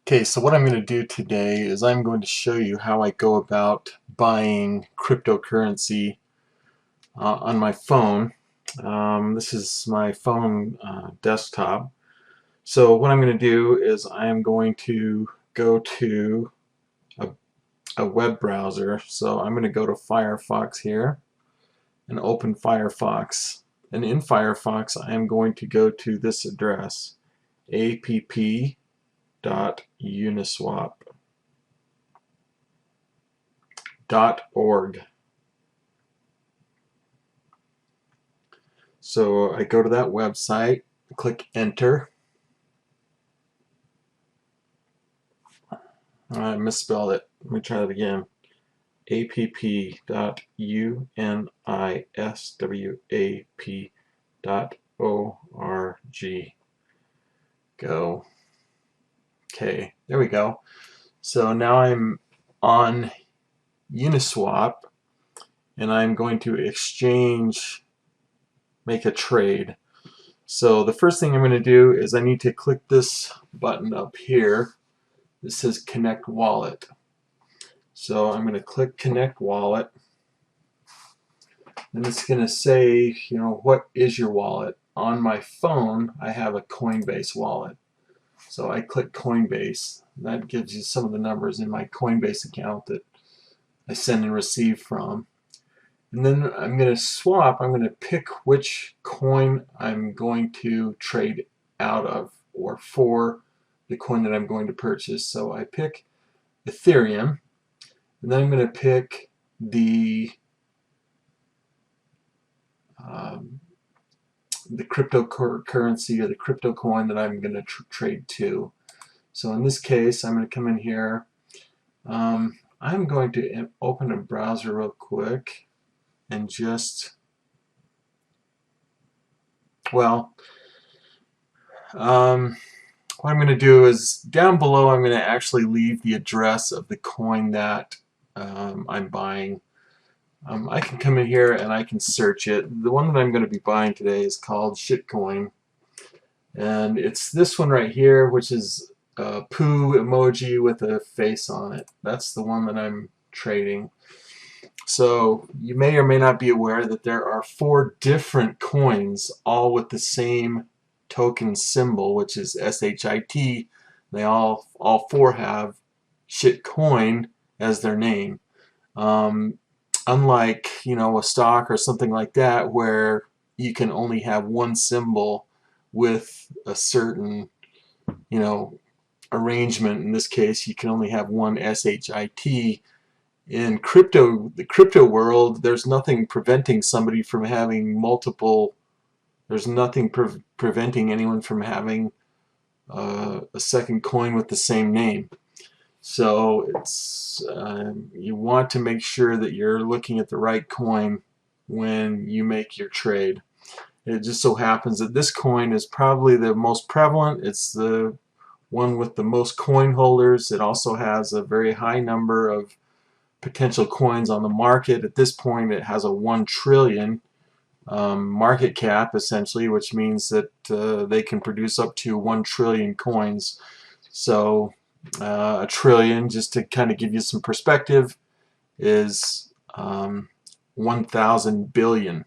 Okay, so what I'm going to do today is I'm going to show you how I go about buying cryptocurrency on my phone. This is my phone desktop. So what I'm going to do is I'm going to go to a, a web browser. So I'm going to go to Firefox here and open Firefox. And in Firefox I'm going to go to this address, app.uniswap.org. So I go to that website, click enter. I misspelled it. Let me try that again. app.uniswap.org. Go. Okay, there we go. So now I'm on Uniswap and I'm going to make a trade. So the first thing I'm going to do is I need to click this button up here. This says Connect Wallet. So I'm going to click Connect Wallet. And it's going to say, what is your wallet? On my phone, I have a Coinbase wallet. So I click Coinbase. That gives you some of the numbers in my Coinbase account that I send and receive from. And then I'm going to swap. I'm going to pick which coin I'm going to trade out of or for the coin that I'm going to purchase. So I pick Ethereum, and then I'm going to pick the cryptocurrency or the crypto coin that I'm going to trade to. So in this case, I'm going to come in here. I'm going to open a browser real quick and just, what I'm going to do is down below I'm going to actually leave the address of the coin that I'm buying. I can come in here and I can search it. The one that I'm going to be buying today is called Shitcoin, and it's this one right here, which is a poo emoji with a face on it. That's the one that I'm trading. So you may or may not be aware that there are 4 different coins, all with the same token symbol, which is SHIT. They all 4 have shitcoin as their name. Unlike a stock or something like that, where you can only have one symbol with a certain arrangement. In this case, you can only have one SHIT. In the crypto world, there's nothing preventing somebody from having multiple. There's nothing preventing anyone from having a second coin with the same name. So it's you want to make sure that you're looking at the right coin when you make your trade. It just so happens that this coin is probably the most prevalent. It's the one with the most coin holders. It also has a very high number of potential coins on the market. At this point, it has a 1 trillion market cap, essentially, which means that they can produce up to 1 trillion coins. So a trillion, just to kind of give you some perspective, is 1,000 billion.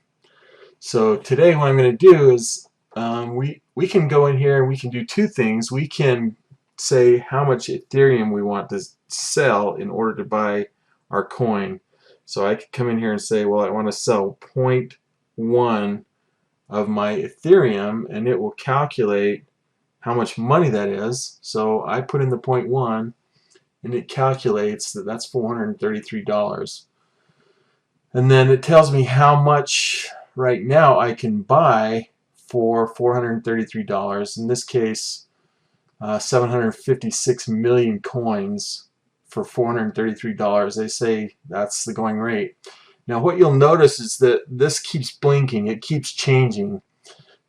So today what I'm going to do is we can go in here and we can do 2 things. We can say how much Ethereum we want to sell in order to buy our coin. So I could come in here and say, well, I want to sell 0.1 of my Ethereum, and it will calculate how much money that is. So I put in the 0.1 and it calculates that that's $433. And then it tells me how much right now I can buy for $433. In this case, 756 million coins for $433. They say that's the going rate. Now what you'll notice is that this keeps blinking. It keeps changing.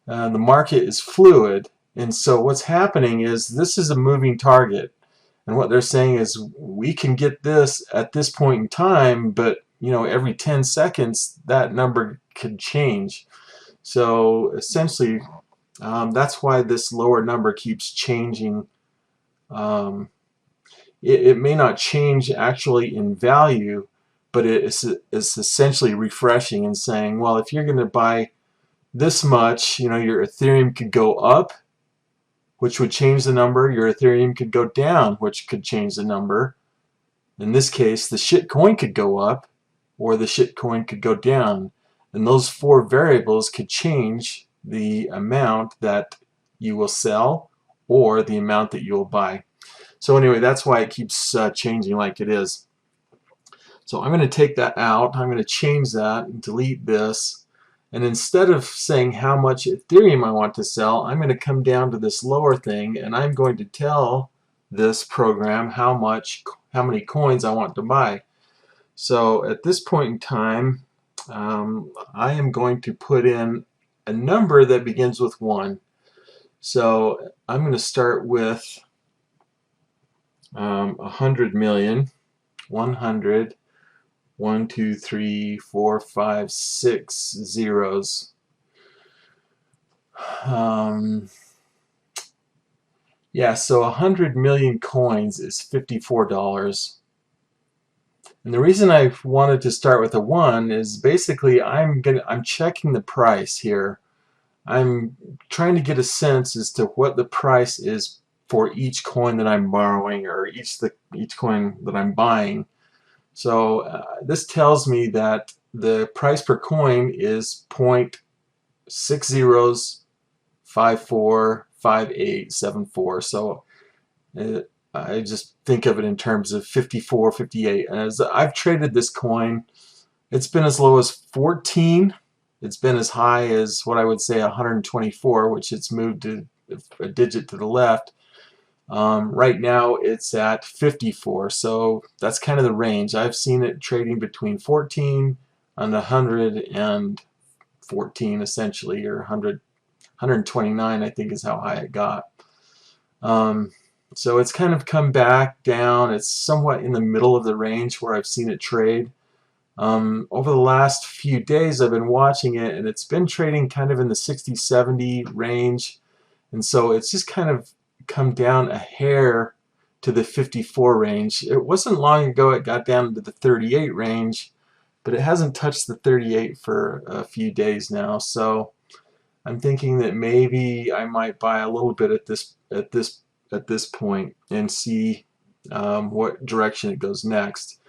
The market is fluid, and so what's happening is this is a moving target, and what they're saying is we can get this at this point in time, but every 10 seconds that number could change. So essentially that's why this lower number keeps changing it may not change actually in value, but it's essentially refreshing and saying, well, if you're going to buy this much, your Ethereum could go up, which would change the number. Your Ethereum could go down, which could change the number. In this case, the shitcoin could go up, or the shitcoin could go down. And those four variables could change the amount that you will sell or the amount that you will buy. So anyway, that's why it keeps changing like it is. So I'm going to take that out. I'm going to change that and delete this. And instead of saying how much Ethereum I want to sell, I'm going to come down to this lower thing, and I'm going to tell this program how many coins I want to buy. So at this point in time, I am going to put in a number that begins with 1. So I'm going to start with 100 million, 100, 1, 2, 3, 4, 5, 6 zeros. Yeah, so 100 million coins is $54. And the reason I wanted to start with a 1 is basically I'm checking the price here. I'm trying to get a sense as to what the price is for each coin that I'm borrowing, or each coin that I'm buying. So this tells me that the price per coin is 0.60545874. So I just think of it in terms of 54, 58. And as I've traded this coin, it's been as low as 14. It's been as high as what I would say 124, which it's moved to a digit to the left. Right now it's at 54, so that's kind of the range. I've seen it trading between 14 and 114 essentially, or 129 I think is how high it got. So it's kind of come back down. It's somewhat in the middle of the range where I've seen it trade. Over the last few days I've been watching it, and it's been trading kind of in the 60-70 range, and so it's just kind of come down a hair to the 54 range. It wasn't long ago it got down to the 38 range, but it hasn't touched the 38 for a few days now. So I'm thinking that maybe I might buy a little bit at this point and see what direction it goes next.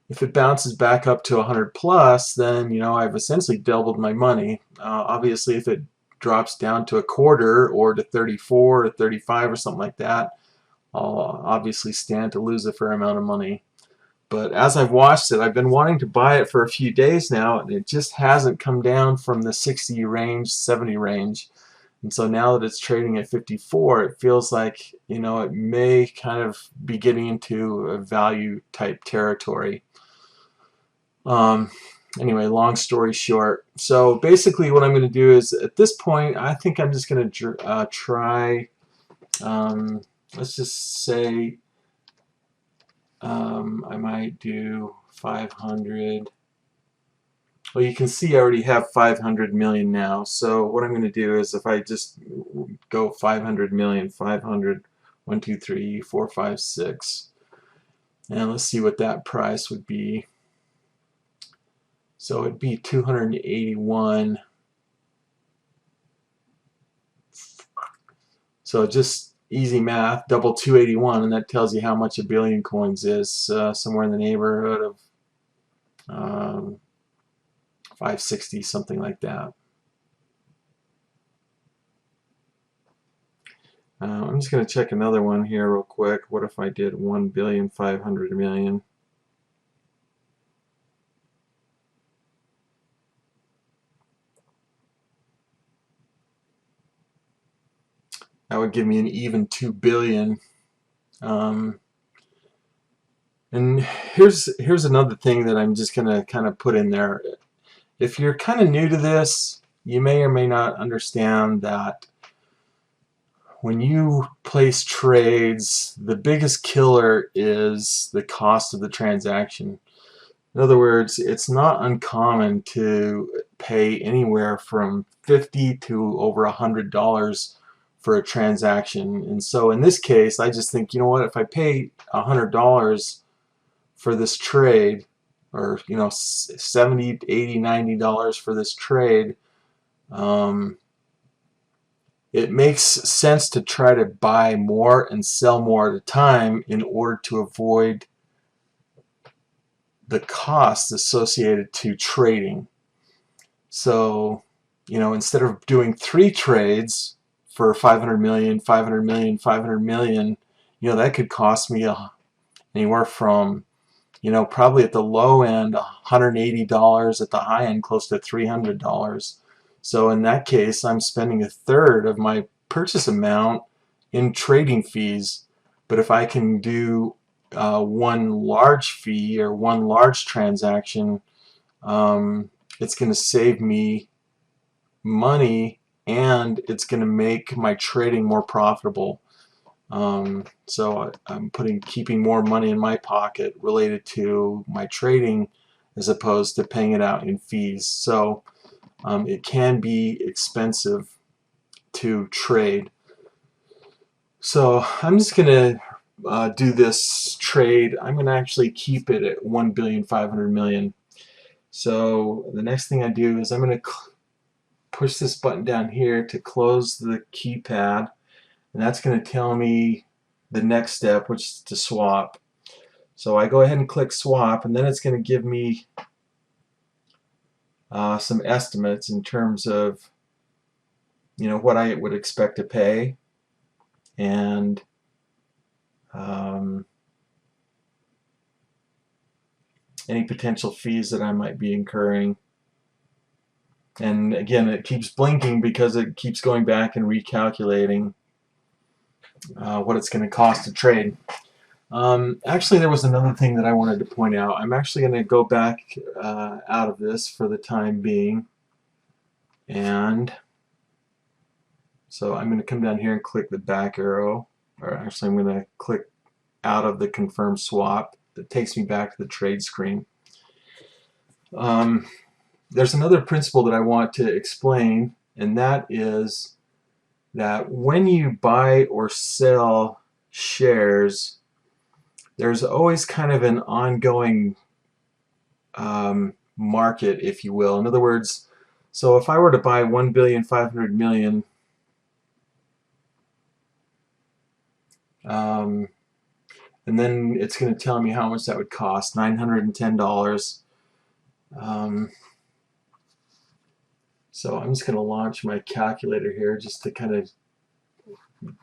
If it bounces back up to 100 plus, then I've essentially doubled my money. Obviously, if it drops down to a quarter or to 34 or 35 or something like that, I'll obviously stand to lose a fair amount of money. But as I've watched it, I've been wanting to buy it for a few days now, and it just hasn't come down from the 60 range, 70 range. And so now that it's trading at 54, it feels like it may kind of be getting into a value type territory. Anyway, long story short, so basically what I'm going to do is, at this point, I think I'm just going to try, let's just say I might do 500. Well, you can see I already have 500 million now, so what I'm going to do is, if I just go 500 million, 500, 1, 2, 3, 4, 5, 6, and let's see what that price would be. So it'd be 281. So just easy math, double 281, and that tells you how much a billion coins is, somewhere in the neighborhood of 560, something like that. I'm just going to check another one here real quick. What if I did 1,500,000,000? That would give me an even 2 billion. And here's another thing that I'm just going to kind of put in there. If you're kind of new to this, you may or may not understand that when you place trades, the biggest killer is the cost of the transaction. In other words, it's not uncommon to pay anywhere from $50 to over $100 for a transaction. And so in this case, I just think, you know what, if I pay $100 for this trade, or $70, $80, $90 for this trade, it makes sense to try to buy more and sell more at a time in order to avoid the costs associated to trading. So, instead of doing 3 trades for 500 million, 500 million, 500 million, that could cost me anywhere from, probably at the low end $180, at the high end close to $300. So in that case, I'm spending a third of my purchase amount in trading fees. But if I can do one large fee or one large transaction, it's going to save me money, and it's going to make my trading more profitable. So I'm keeping more money in my pocket related to my trading as opposed to paying it out in fees. So it can be expensive to trade. So I'm just going to do this trade. I'm going to actually keep it at 1,500,000,000. So the next thing I do is I'm going to push this button down here to close the keypad, and that's going to tell me the next step, which is to swap. So I go ahead and click swap, and then it's going to give me some estimates in terms of what I would expect to pay, and any potential fees that I might be incurring. And again, it keeps blinking because it keeps going back and recalculating what it's going to cost to trade. Actually, there was another thing that I wanted to point out. I'm actually going to go back out of this for the time being, and so I'm going to come down here and click the back arrow, or actually I'm going to click out of the confirm swap. That takes me back to the trade screen. There's another principle that I want to explain, and that is that when you buy or sell shares, there's always kind of an ongoing market, if you will. In other words, so if I were to buy 1,500,000,000, and then it's going to tell me how much that would cost, $910. So I'm just going to launch my calculator here just to kind of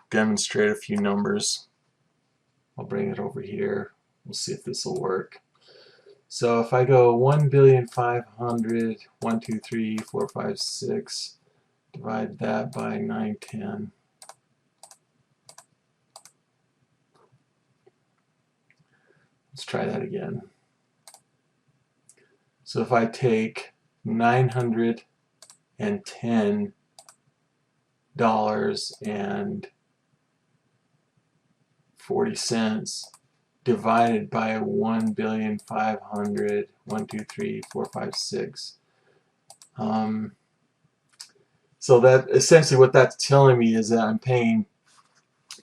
demonstrate a few numbers. I'll bring it over here. We'll see if this will work. So if I go 1,500,000, 1, 2, 3, 4, 5, 6, divide that by 910. Let's try that again. So if I take $910 and 40 cents divided by 1,500,000, 1, 2, 3, 4, 5, 6. So that essentially what that's telling me is that I'm paying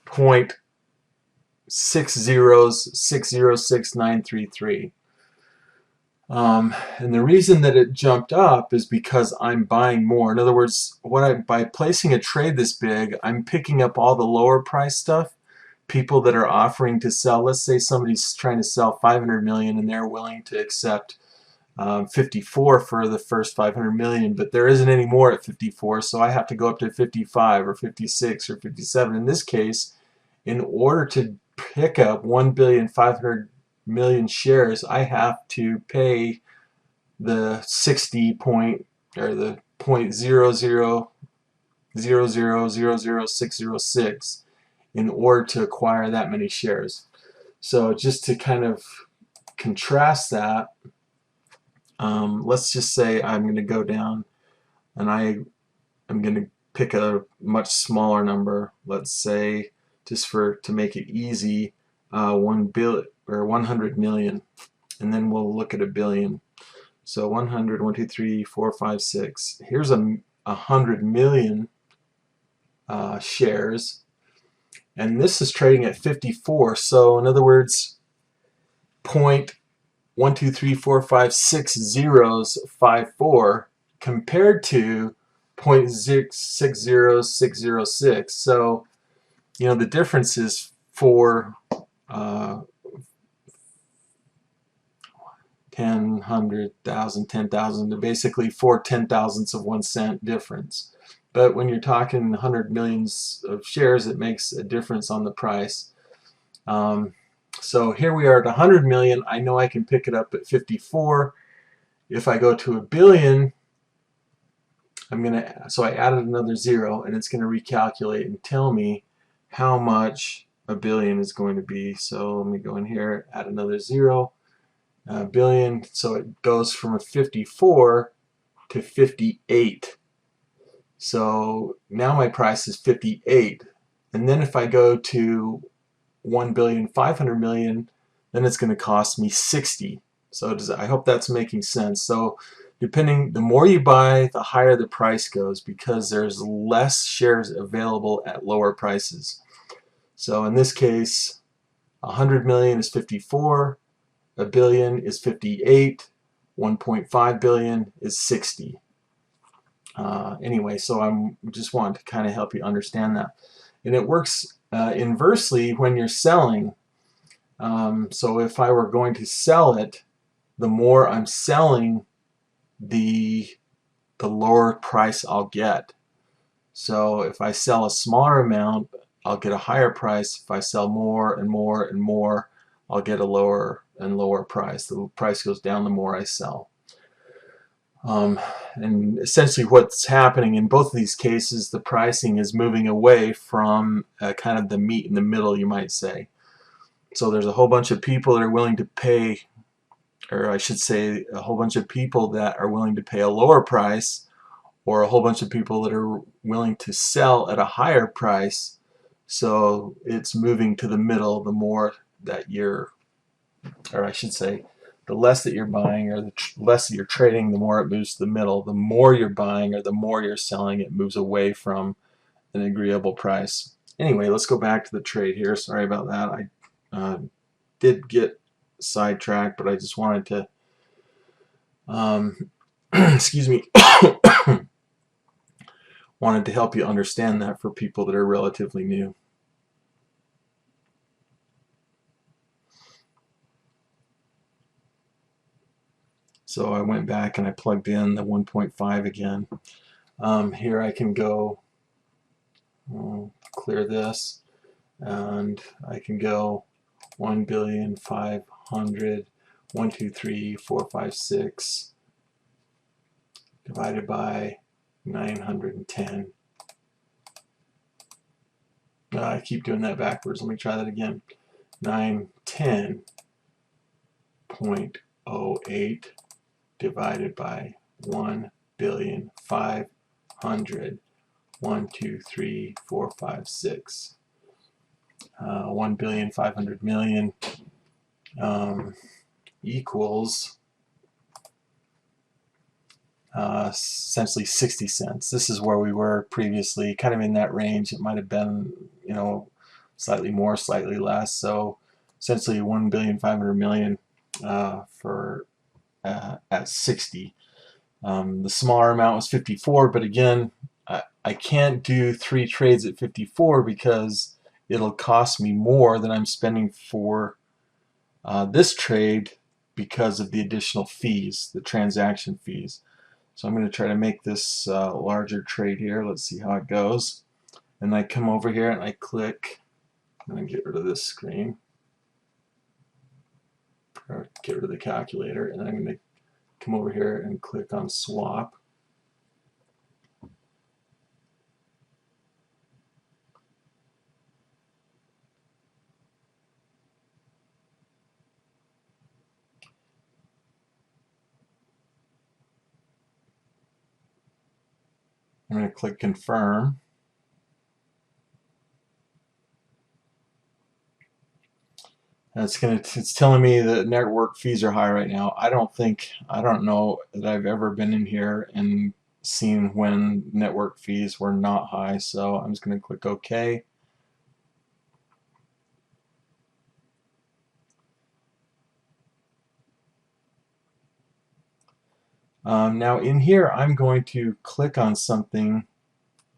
0.60606,933. And the reason that it jumped up is because I'm buying more. In other words, by placing a trade this big, I'm picking up all the lower price stuff. People that are offering to sell, let's say somebody's trying to sell 500 million and they're willing to accept 54 for the first 500 million, but there isn't any more at 54, so I have to go up to 55 or 56 or 57. In this case, in order to pick up 1,500,000,000 shares, I have to pay the 60 point, or the 0.000000606 in order to acquire that many shares. So just to kind of contrast that, let's just say I'm going to go down and I'm going to pick a much smaller number. Let's say, just to make it easy, 1 billion or 100 million, and then we'll look at a billion. So 100, 1, 2, 3, 4, 5, 6. Here's 100 million shares, and this is trading at 54. So in other words, 0.1234560 compared to 0.660606. So the difference is for 10, 100,000, 10,000. They're basically 4 10,000ths of 1 cent difference. But when you're talking 100 millions of shares, it makes a difference on the price. So here we are at 100 million. I know I can pick it up at 54. If I go to a billion, so I added another 0, and it's going to recalculate and tell me how much a billion is going to be. So let me go in here, add another 0. Billion, so it goes from a 54 to 58. So now my price is 58, and then if I go to 1,500,000,000, then it's going to cost me 60. So I hope that's making sense. So the more you buy, the higher the price goes, because there's less shares available at lower prices. So in this case, 100 million is 54, a billion is 58, 1.5 billion is 60. Anyway, so I'm just wanting to kind of help you understand that. And it works inversely when you're selling. So if I were going to sell it, the more I'm selling, the lower price I'll get. So if I sell a smaller amount, I'll get a higher price. If I sell more and more and more, I'll get a lower and lower price. The price goes down the more I sell. And essentially what's happening in both of these cases, the pricing is moving away from kind of the meat in the middle, you might say. So there's a whole bunch of people that are willing to pay, or I should say a whole bunch of people that are willing to pay a lower price, or a whole bunch of people that are willing to sell at a higher price. So it's moving to the middle. The more that you're, or I should say, the less that you're buying or the less that you're trading, the more it moves to the middle. The more you're buying or the more you're selling, it moves away from an agreeable price. Anyway, let's go back to the trade here. Sorry about that. I did get sidetracked, but I just wanted to excuse me, wanted to help you understand that for people that are relatively new. So I went back and I plugged in the 1.5 again. Here I can go clear this, and I can go 1,500,000,000, 1, 2, 3, 4, 5, 6 divided by 910. I keep doing that backwards. Let me try that again. 910.08 divided by 1,500,000,000. 1, 2, 3, 4, 5, 6. 1,500,000,000 equals essentially 60 cents. This is where we were previously, kind of in that range. It might have been, slightly more, slightly less. So essentially 1,500,000,000 for at 60. The smaller amount was 54, but again, I can't do 3 trades at 54 because it'll cost me more than I'm spending for this trade because of the additional fees, the transaction fees. So I'm going to try to make this larger trade here. Let's see how it goes. And I come over here and I click. I'm going to get rid of this screen, or get rid of the calculator, and then I'm going to come over here and click on swap. I'm going to click confirm. And it's telling me that network fees are high right now. I don't know that I've ever been in here and seen when network fees were not high. So I'm just going to click OK. Now in here, I'm going to click on something.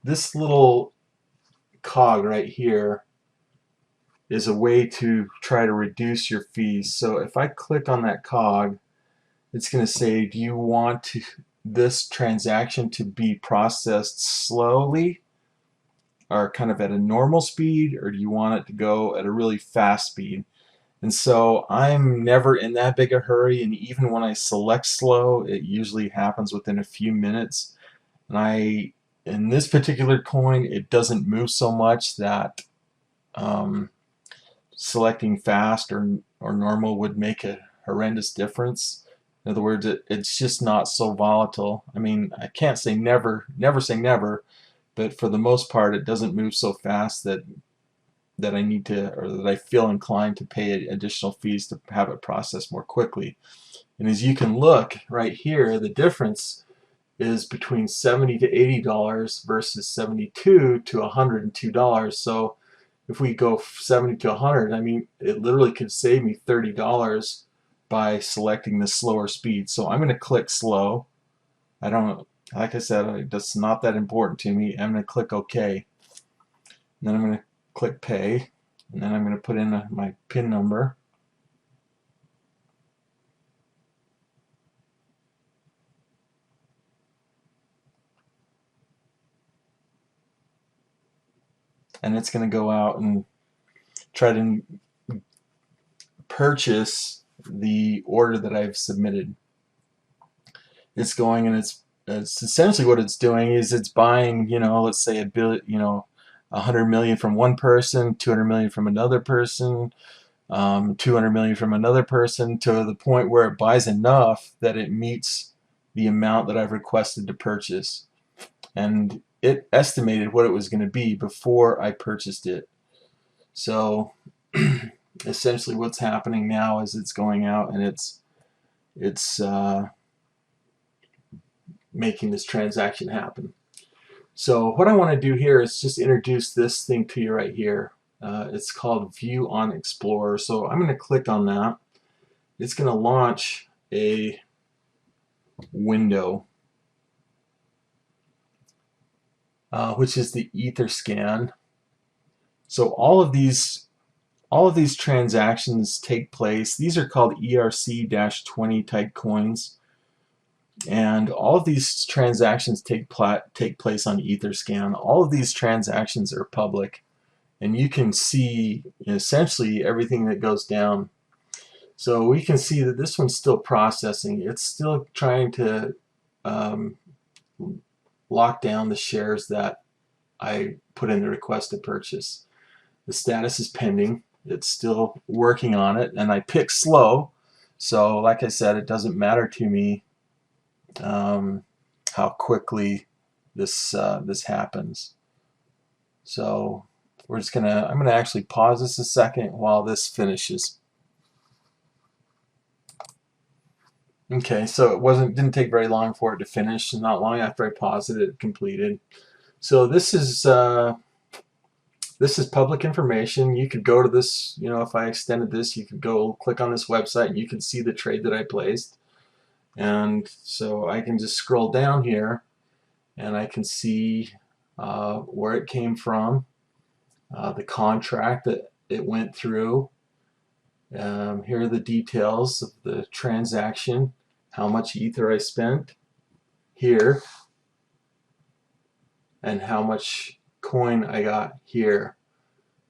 This little cog right here is a way to try to reduce your fees. So if I click on that cog, it's going to say, do you want this transaction to be processed slowly or kind of at a normal speed, or do you want it to go at a really fast speed? And so I'm never in that big a hurry, and even when I select slow, it usually happens within a few minutes. And in this particular coin, it doesn't move so much that selecting fast or normal would make a horrendous difference. In other words, it's just not so volatile. I mean, I can't say never say never, but for the most part, it doesn't move so fast that I need to, or that I feel inclined to pay additional fees to have it processed more quickly. And as you can look right here, the difference is between $70 to $80 versus $72 to $102. So if we go 70 to 100, I mean, it literally could save me $30 by selecting the slower speed. So I'm going to click slow. I don't, like I said, that's not that important to me. I'm going to click OK. And then I'm going to click pay. And then I'm going to put in my PIN number. And it's going to go out and try to purchase the order that I've submitted. It's going and it's essentially what it's doing is it's buying, let's say $100 million from one person, 200 million from another person, 200 million from another person, to the point where it buys enough that it meets the amount that I've requested to purchase. And it estimated what it was going to be before I purchased it. So essentially what's happening now is it's going out and it's making this transaction happen. So what I want to do here is just introduce this thing to you right here. It's called View on Explorer. So I'm going to click on that. It's going to launch a window, which is the Etherscan. So all of these transactions take place. These are called ERC-20 type coins. And all of these transactions take place on Etherscan. All of these transactions are public, and you can see essentially everything that goes down. So we can see that this one's still processing. It's still trying to lock down the shares that I put in the request to purchase. The status is pending. It's still working on it, and I pick slow. So like I said, it doesn't matter to me how quickly this happens. So I'm gonna actually pause this a second while this finishes. Okay, so didn't take very long for it to finish. Not long after I paused it, it completed. So this is public information. You could go to this, if I extended this, you could go click on this website and you can see the trade that I placed. And so I can just scroll down here and I can see where it came from, the contract that it went through. Here are the details of the transaction, how much Ether I spent here, and how much coin I got here.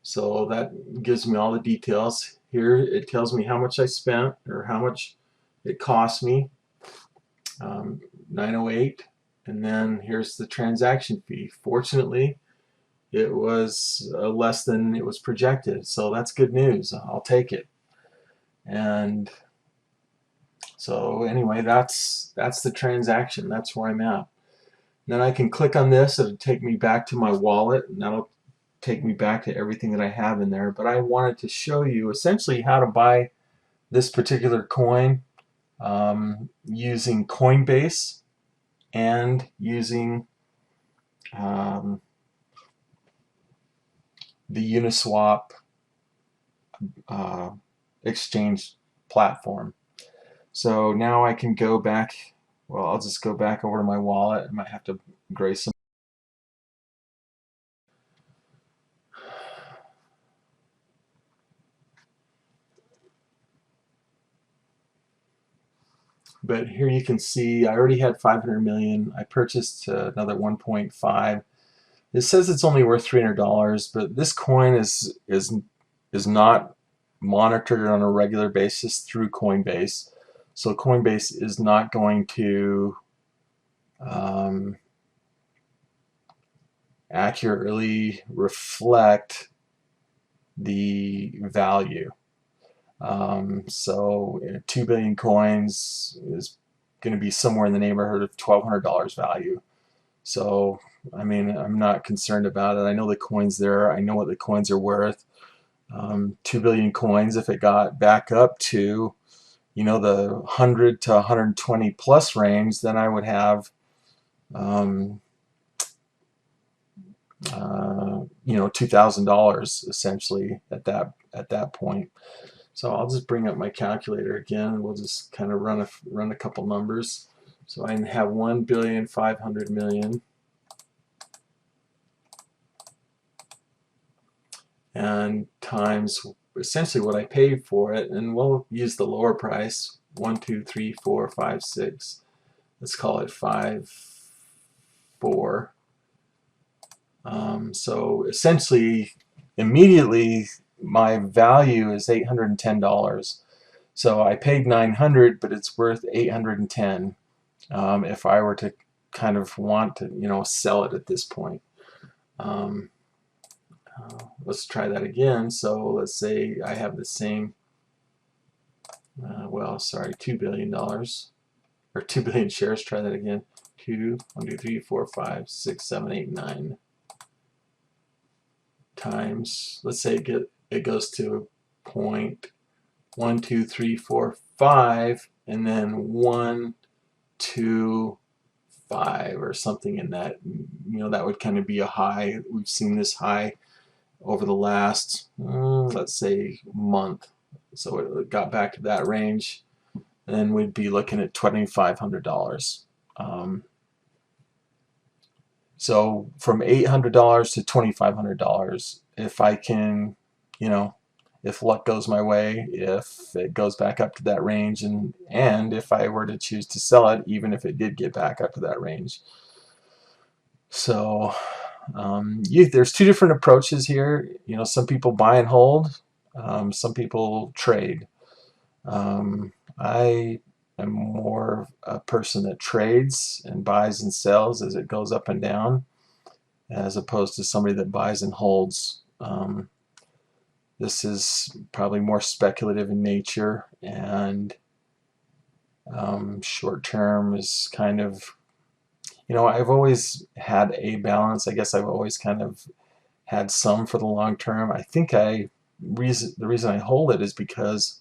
So that gives me all the details. Here it tells me how much I spent, or how much it cost me, 908, and then here's the transaction fee. Fortunately, it was less than it was projected, so that's good news. I'll take it. And so anyway, that's the transaction. That's where I'm at. Then I can click on this. It'll take me back to my wallet, and that'll take me back to everything that I have in there. But I wanted to show you essentially how to buy this particular coin using Coinbase. and using the Uniswap Exchange Platform. So now I can go back, well, I'll just go back over to my wallet. I might have to grace some. But here you can see I already had 500 million. I purchased another 1.5. It says it's only worth $300, but this coin is not monitored on a regular basis through Coinbase. So Coinbase is not going to accurately reflect the value. So 2 billion coins is going to be somewhere in the neighborhood of $1,200 value. So, I mean, I'm not concerned about it. I know the coins there. I know what the coins are worth. 2 billion coins, if it got back up to, you know, the 100 to 120 plus range, then I would have, you know, $2,000 essentially at that point. So I'll just bring up my calculator again, and we'll just kind of run a couple numbers. So I have 1,500,000,000 and times essentially what I paid for it, and we'll use the lower price, 1, 2, 3, 4, 5, 6. Let's call it 5, 4. So essentially, immediately my value is $810. So I paid 900, but it's worth 810 if I were to kind of want to, you know, sell it at this point. Let's try that again. So let's say I have the same, well, sorry, $2 billion or 2 billion shares. Try that again. 1, 2, 3, 4, 5, 6, 7, 8, 9 times. Let's say it goes to point 1, 2, 3, 4, 5, and then 1, 2, 5 or something in that. You know, that would kind of be a high. We've seen this high over the last, let's say, month. So it got back to that range, and then we'd be looking at $2,500. So from $800 to $2,500, if I can, you know, if luck goes my way, if it goes back up to that range, and if I were to choose to sell it, even if it did get back up to that range. So there's two different approaches here. You know, some people buy and hold, some people trade. I am more a person that trades and buys and sells as it goes up and down, as opposed to somebody that buys and holds. This is probably more speculative in nature, and short term is kind of, you know, I've always had a balance. I guess I've always kind of had some for the long term. I think the reason I hold it is because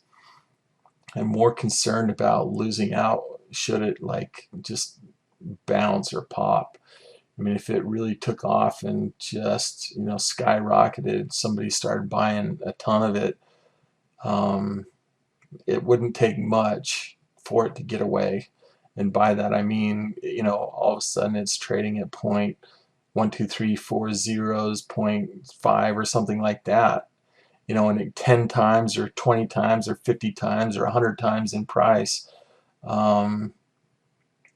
I'm more concerned about losing out should it like just bounce or pop. I mean, if it really took off and just, you know, skyrocketed, somebody started buying a ton of it, it wouldn't take much for it to get away. And by that I mean, you know, all of a sudden it's trading at point 1, 2, 3, 4 zeros, 0.5 or something like that. You know, and 10 times or 20 times or 50 times or 100 times in price,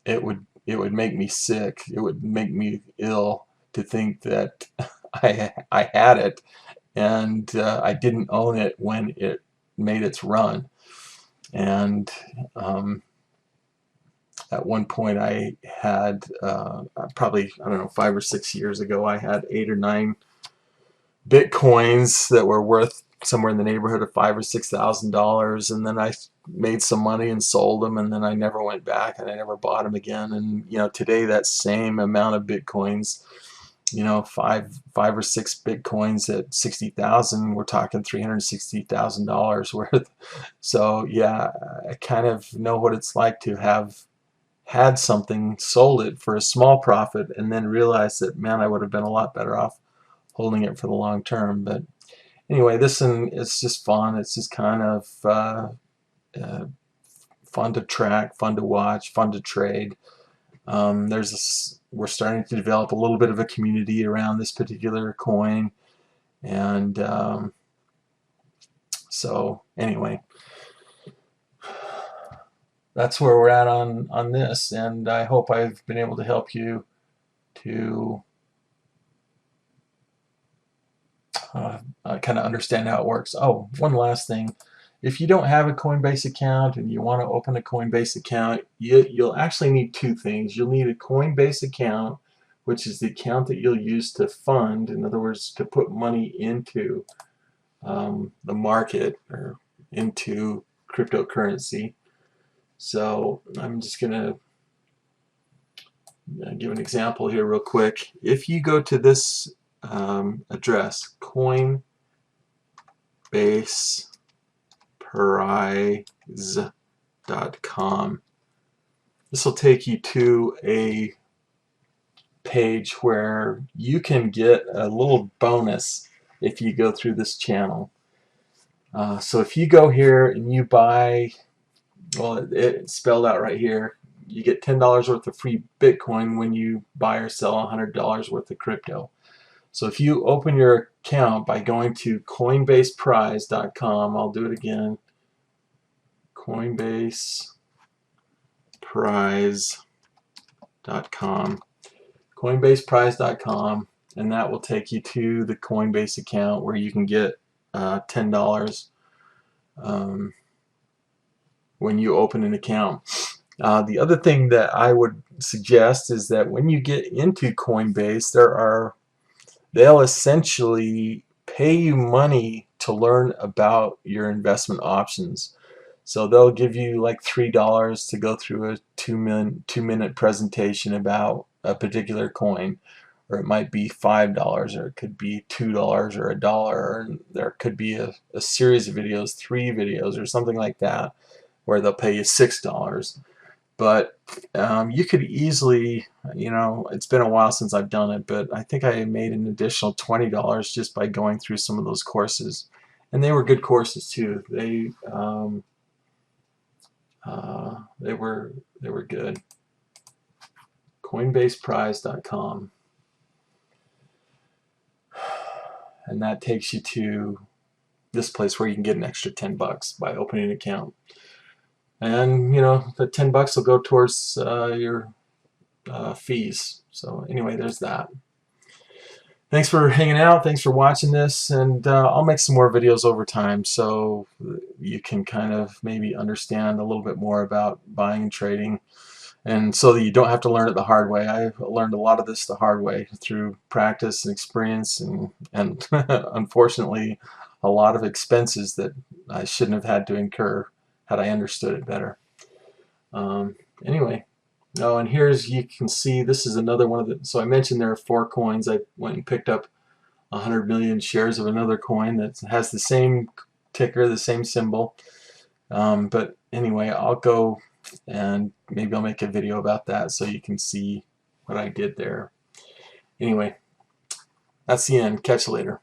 it would make me sick. It would make me ill to think that I had it and I didn't own it when it made its run. And at one point I had probably, I don't know, 5 or 6 years ago, I had 8 or 9 Bitcoins that were worth somewhere in the neighborhood of $5,000 or $6,000, and then I made some money and sold them, and then I never went back and I never bought them again. And you know, today that same amount of Bitcoins, you know, five or six Bitcoins at 60,000, we're talking $360,000 worth. So yeah, I kind of know what it's like to have had something, sold it for a small profit, and then realized that, man, I would have been a lot better off holding it for the long term. But anyway, this one, it's just fun. It's just kind of fun to track, fun to watch, fun to trade. We're starting to develop a little bit of a community around this particular coin, and so anyway, that's where we're at on this, and I hope I've been able to help you to kind of understand how it works. Oh, one last thing. If you don't have a Coinbase account and you want to open a Coinbase account, you'll actually need two things. You'll need a Coinbase account, which is the account that you'll use to fund, in other words, to put money into the market or into cryptocurrency. So I'm just going to give an example here real quick. If you go to this address, coinbaseprize.com, this will take you to a page where you can get a little bonus if you go through this channel. So if you go here and you buy, well, it's spelled out right here, you get $10 worth of free Bitcoin when you buy or sell $100 worth of crypto. So if you open your account by going to coinbaseprize.com, I'll do it again, coinbaseprize.com, coinbaseprize.com, and that will take you to the Coinbase account where you can get $10 when you open an account. The other thing that I would suggest is that when you get into Coinbase, they'll essentially pay you money to learn about your investment options. So they'll give you like $3 to go through a two-minute presentation about a particular coin, or it might be $5, or it could be $2 or $1, or there could be a series of videos, 3 videos or something like that, where they'll pay you $6. But you could easily, it's been a while since I've done it, but I think I made an additional $20 just by going through some of those courses, and they were good courses too. They were good. Coinbaseprize.com, and that takes you to this place where you can get an extra $10 by opening an account. And the $10 will go towards your fees. So anyway, there's that. Thanks for hanging out. Thanks for watching this, and I'll make some more videos over time so you can kind of maybe understand a little bit more about buying and trading, and so that you don't have to learn it the hard way. I've learned a lot of this the hard way through practice and experience, and unfortunately a lot of expenses that I shouldn't have had to incur had I understood it better. Anyway, and here's, you can see, this is another one of the, so I mentioned there are 4 coins. I went and picked up 100 million shares of another coin that has the same ticker, the same symbol. But anyway, I'll go and maybe I'll make a video about that so you can see what I did there. Anyway, that's the end. Catch you later.